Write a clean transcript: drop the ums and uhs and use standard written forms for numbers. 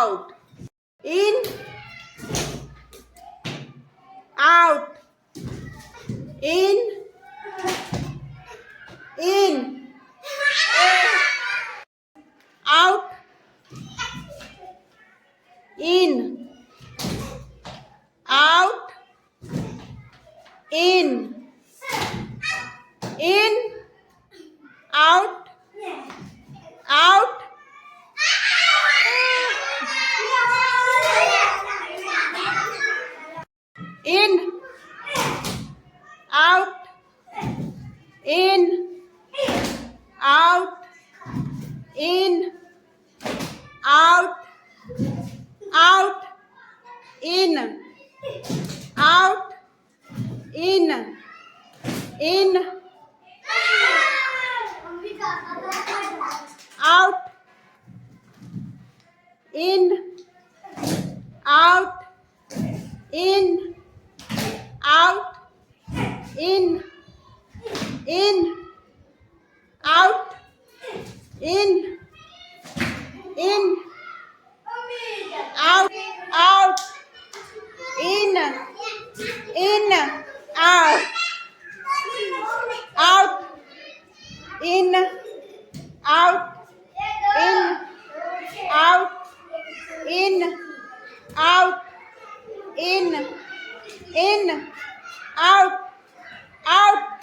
out, in, out, in, out, in, out, in, out, out, in, out, in, out, in, out, out, in, out, in, out, in, out, in, out, in, out, in, out, out, in, out, out, in, out, out, out, out, out.